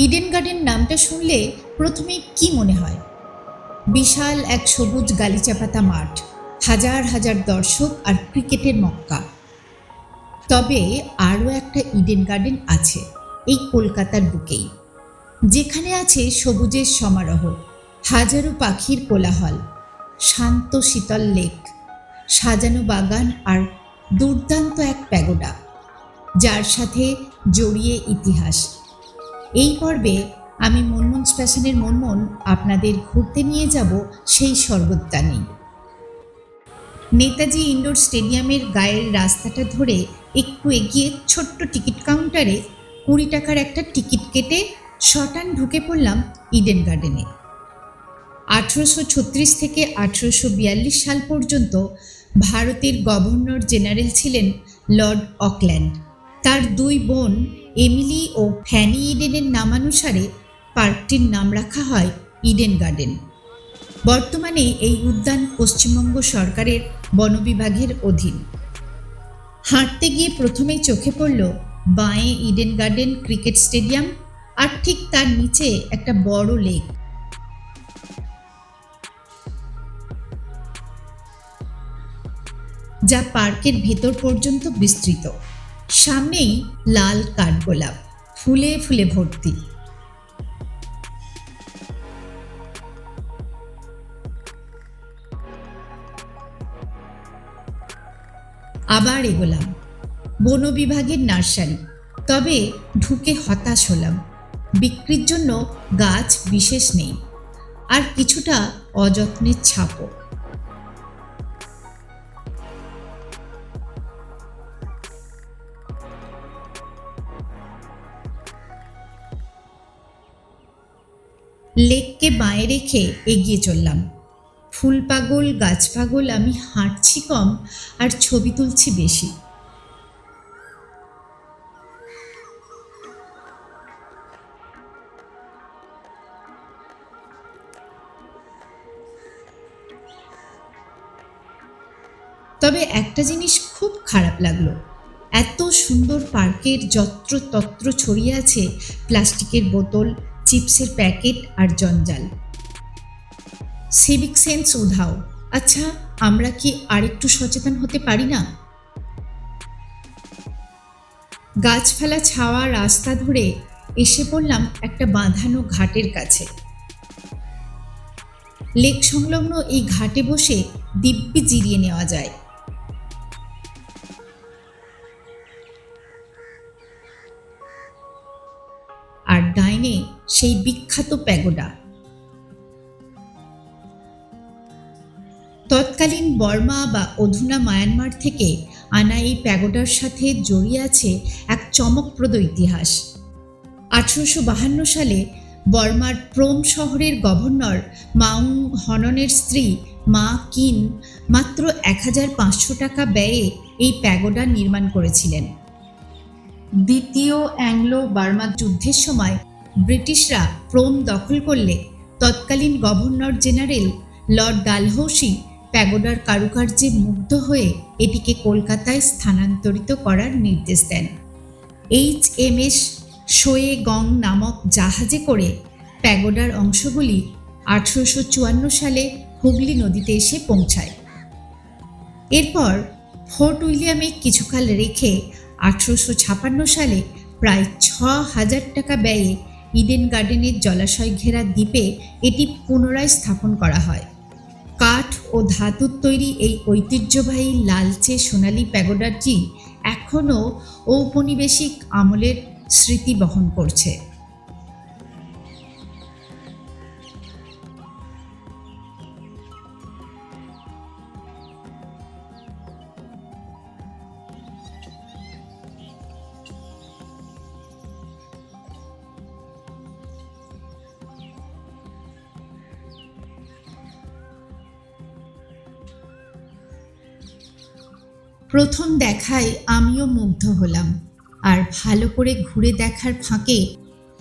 Eden garden নামটা শুনলে প্রথমে কি মনে হয়? বিশাল এক সবুজ গালিচাপাতা মাঠ, হাজার হাজার দর্শক আর ক্রিকেটের মক্কা। তবে আরও একটা ইডেন গার্ডেন আছে এই কলকাতার বুকেই, যেখানে আছে সবুজের সমারোহ, হাজারো পাখির কোলাহল, শান্ত শীতল লেক, সাজানো বাগান আর দুর্দান্ত এক প্যাগোডা, যার সাথে জড়িয়ে ইতিহাস। এই পর্বে আমি মনমোহন স্টেশনের মনমোহন আপনাদের ঘুরতে নিয়ে যাব সেই স্বর্গোদ্যানে। নেতাজি ইন্ডোর স্টেডিয়ামের গায়ের রাস্তাটা ধরে একটু এগিয়ে ছোট্ট টিকিট কাউন্টারে 20 টাকার একটা টিকিট কেটে শটান ঢুকে পড়লাম ইডেন গার্ডেনে। 1836 থেকে 1842 সাল পর্যন্ত ভারতের গভর্নর জেনারেল ছিলেন লর্ড অকল্যান্ড। তার 2 বোন এমিলি ও ফ্যানি ইডেনের নামানুসারে পার্কটির নাম রাখা হয় ইডেন গার্ডেন। বর্তমানে এই উদ্যান পশ্চিমবঙ্গ সরকারের বন বিভাগের অধীন। হাঁটতে গিয়ে প্রথমেই চোখে পড়ল বাঁয়ে ইডেন গার্ডেন ক্রিকেট স্টেডিয়াম, আর ঠিক তার নিচে একটা বড় লেক। যা পার্কের ভেতর পর্যন্ত বিস্তৃত। সামনেই লাল কাঠগোলাপ, ফুলে ফুলে ভর্তি। আবার এগোলাম, বন বিভাগের নার্সারি। তবে ঢুকে হতাশ হলাম, বিক্রির জন্য গাছ বিশেষ নেই, আর কিছুটা অযত্নের ছাপও। লেককে বাঁয়ে রেখে এগিয়ে চললাম। ফুল পাগল গাছ পাগল আমি, হাঁটছি কম আর ছবি তুলছি বেশি। তবে একটা জিনিস খুব খারাপ লাগলো, এত সুন্দর পার্কের যত্রতত্র ছড়িয়ে আছে প্লাস্টিকের বোতল, চিপসের প্যাকেট আর জঞ্জাল। সিভিক সেন্স উধাও। আচ্ছা, আমরা কি আরেকটু সচেতন হতে পারি না? গাছপালা ছাওয়া রাস্তা ধরে এসে পড়লাম একটা বাঁধানো ঘাটের কাছে। লেক সংলগ্ন এই ঘাটে বসে দিব্যি জিরিয়ে নেওয়া যায়। আর ডাইনে সেই বিখ্যাত প্যাগোডা। তৎকালীন বর্মা বা অধুনা মায়ানমার থেকে আনা এই প্যাগোডার সাথে জড়িয়ে আছে এক চমকপ্রদ ইতিহাস। 1852 সালে বর্মার প্রোম শহরের গভর্নর মাউং হননের স্ত্রী মা কিন মাত্র 1500 টাকা ব্যয়ে এই প্যাগোডা নির্মাণ করেছিলেন। দ্বিতীয় অ্যাংলো বার্মা যুদ্ধের সময় ব্রিটিশরা প্রোম দখল করলে তৎকালীন গভর্নর জেনারেল লর্ড ডালহৌসি প্যাগোডার কারুকার্যে মুগ্ধ হয়ে এটিকে কলকাতায় স্থানান্তরিত করার নির্দেশ দেন। HMS শোয়ে গং নামক জাহাজে করে প্যাগোডার অংশগুলি 1854 সালে হুগলি নদীতে এসে পৌঁছায়। এরপর ফোর্ট উইলিয়ামে কিছুকাল রেখে 1856 সালে প্রায় 6000 টাকা ব্যয়ে ইডেন গার্ডেনের জলাশয় ঘেরা দ্বীপে এটি পুনরায় স্থাপন করা হয়। কাঠ ও ধাতুর তৈরি এই ঐতিহ্যবাহী লালচে সোনালী প্যাগোডাটি এখনও ঔপনিবেশিক আমলের স্মৃতি বহন করছে। প্রথম দেখায় আমিও মুগ্ধ হলাম, আর ভালো করে ঘুরে দেখার ফাঁকে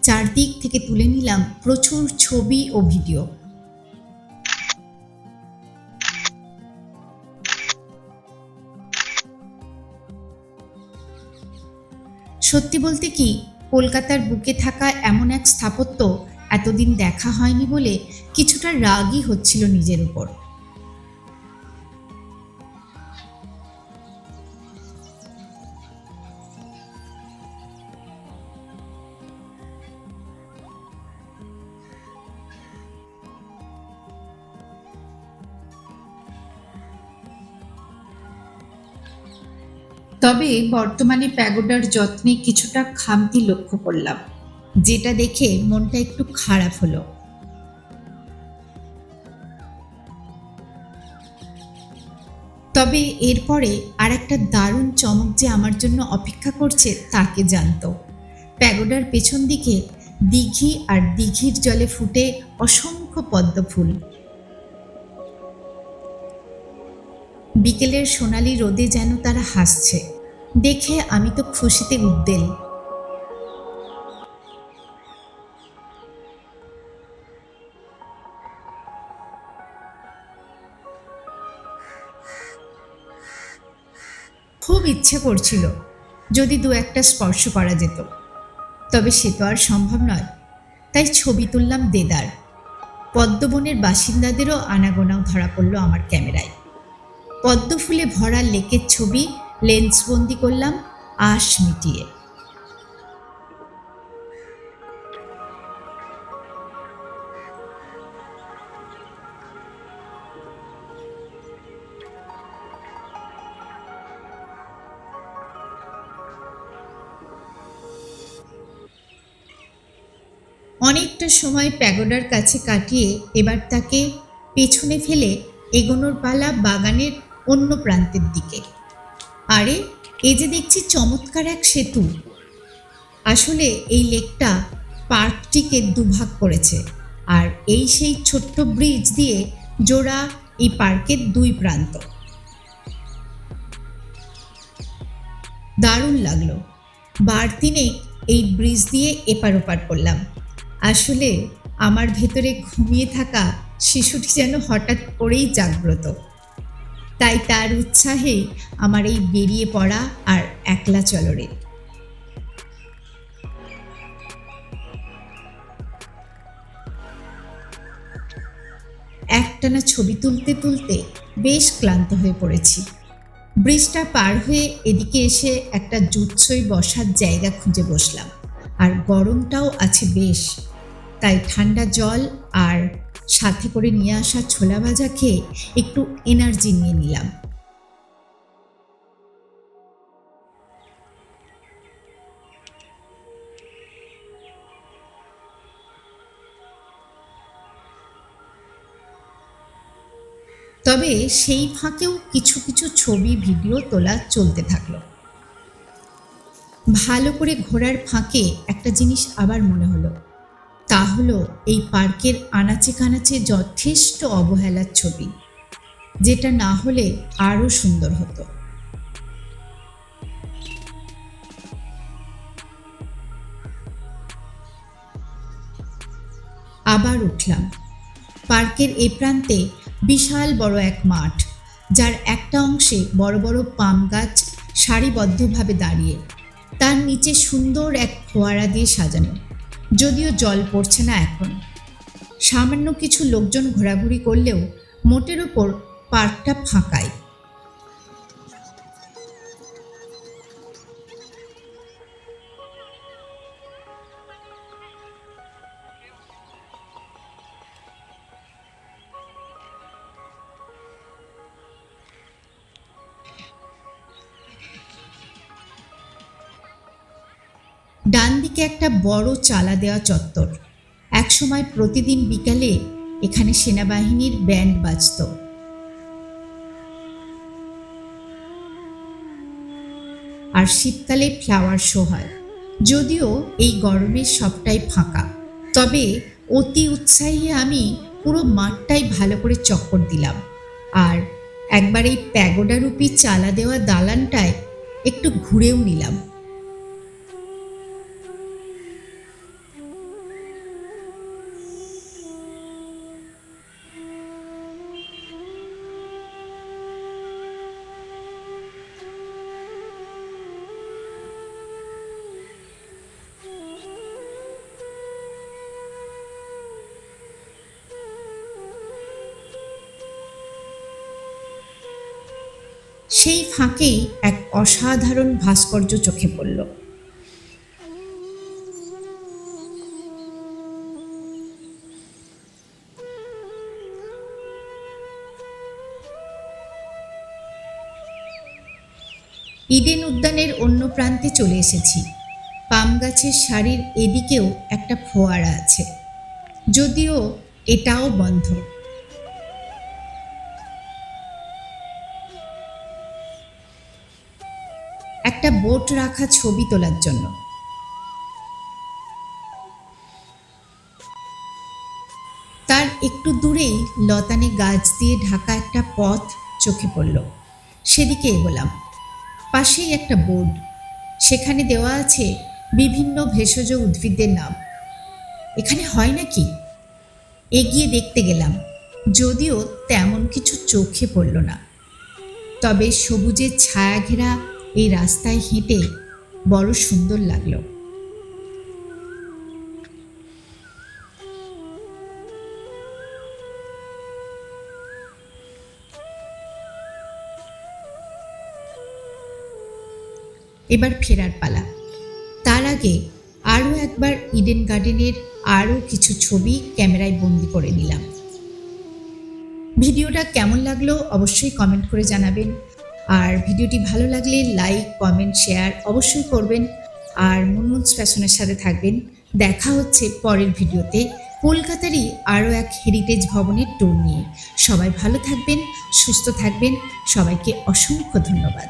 চারদিক থেকে তুলে নিলাম প্রচুর ছবি ও ভিডিও। সত্যি বলতে কি, কলকাতার বুকে থাকা এমন এক স্থাপত্য এতদিন দেখা হয়নি বলে কিছুটা রাগই হচ্ছিল নিজের উপর। তবে বর্তমানে প্যাগোডার যত্নে কিছুটা খামতি লক্ষ্য করলাম, যেটা দেখে মনটা একটু খারাপ হলো। তবে এরপরে আর একটা দারুণ চমক যে আমার জন্য অপেক্ষা করছে তাকে জানতো। প্যাগোডার পেছন দিকে দিঘি, আর দিঘির জলে ফুটে অসংখ্য পদ্ম ফুল। বিকেলের সোনালি রোদে যেন তারা হাসছে, দেখে আমি তো খুশিতে উদ্বেল। খুব ইচ্ছে করছিল যদি দু একটা স্পর্শ করা যেত, তবে সে তো আর সম্ভব নয়। তাই ছবি তুললাম দেদার। পদ্মবনের বাসিন্দাদেরও আনাগোনাও ধরা পড়ল আমার ক্যামেরায়। পদ্ম ফুলে ভরা লেকের ছবি লেন্সবন্দি করলাম আশ মিটিয়ে। অনেকটা সময় প্যাগোডার কাছে কাটিয়ে এবার তাকে পেছনে ফেলে এগোনোর পালা বাগানের অন্য প্রান্তের দিকে। আরে, এই যে দেখছি চমৎকার এক সেতু। আসলে এই লেকটা পার্কটিকে দুভাগ করেছে, আর এই সেই ছোট্ট ব্রিজ দিয়ে জোড়া এই পার্কের দুই প্রান্ত। দারুণ লাগলো। বার তিনেক এই ব্রিজ দিয়ে এপার ওপার করলাম। আসলে আমার ভেতরে ঘুমিয়ে থাকা শিশুটি যেন হঠাৎ করেই জাগ্রত, তাই তার উৎসাহে আমার এই বেরিয়ে পড়া আর একলা চলরে। একটানা ছবি তুলতে তুলতে বেশ ক্লান্ত হয়ে পড়েছি। ব্রিজটা পার হয়ে এদিকে এসে একটা জুৎসই বসার জায়গা খুঁজে বসলাম। আর গরমটাও আছে বেশ, তাই ঠান্ডা জল আর সাথে করে নিয়ে আসা ছোলা ভাজা খেয়ে একটু এনার্জি নিয়ে নিলাম। তবে সেই ফাঁকেও কিছু কিছু ছবি ভিডিও তোলা চলতে থাকলো। ভালো করে ঘোরার ফাঁকে একটা জিনিস আবার মনে হলো, তা হলো এই পার্কের আনাচে কানাচে যথেষ্ট অবহেলার ছবি, যেটা না হলে আরো সুন্দর হতো। আবার উঠলাম। পার্কের এ প্রান্তে বিশাল বড় এক মাঠ, যার একটা অংশে বড় বড় পাম গাছ সারিবদ্ধভাবে দাঁড়িয়ে, তার নিচে সুন্দর এক ফোয়ারা দিয়ে সাজানো। যদিও জল পড়ছে না এখন। সামান্য কিছু লোকজন ঘোরাঘুরি করলেও মোটের ওপর পার্কটা ফাঁকাই। ডান দিকে একটা বড় চালা দেওয়া চত্বর। একসময় প্রতিদিন বিকালে এখানে সেনাবাহিনীর ব্যান্ড বাজত। আর শীতকালে ফ্লাওয়ার শো হয়। যদিও এই গরমে সবটাই ফাঁকা, তবে অতি উৎসাহী আমি পুরো মাঠটাই ভালো করে চক্কর দিলাম। আর একবার এই প্যাগোডারূপী চালা দেওয়া দালানটায় একটু ঘুরেও নিলাম। সেই ফাঁকেই এক অসাধারণ ভাস্কর্য চোখে পড়ল। ইডেন উদ্যানের অন্য প্রান্তে চলে এসেছি। পাম গাছের সারির এদিকেও একটা ফোয়ারা আছে, যদিও এটাও বন্ধ। একটা বোট রাখা ছবি তোলার জন্য। তার একটু দূরেই লতানে গাছ দিয়ে ঢাকা একটা পথ চোখে পড়ল। সেদিকে এগোলাম। পাশেই একটা বোর্ড, সেখানে দেওয়া আছে বিভিন্ন ভেষজ উদ্ভিদের নাম। এখানে হয় নাকি? এগিয়ে দেখতে গেলাম, যদিও তেমন কিছু চোখে পড়ল না। তবে সবুজের ছায়া ঘেরা এই রাস্তায় হেঁটে বড় সুন্দর লাগলো। এবার ফেরার পালা। তার আগে আরও একবার ইডেন গার্ডেনের আরও কিছু ছবি ক্যামেরায় বন্দি করে নিলাম। ভিডিওটা কেমন লাগলো অবশ্যই কমেন্ট করে জানাবেন। আর ভিডিওটি ভালো লাগলে লাইক, কমেন্ট, শেয়ার অবশ্যই করবেন। আর মুনমুনস ফ্যাশনের সাথে থাকবেন। দেখা হচ্ছে পরের ভিডিওতে কলকাতারই আরও এক হেরিটেজ ভবনের ট্যুর নিয়ে। সবাই ভালো থাকবেন, সুস্থ থাকবেন। সবাইকে অসংখ্য ধন্যবাদ।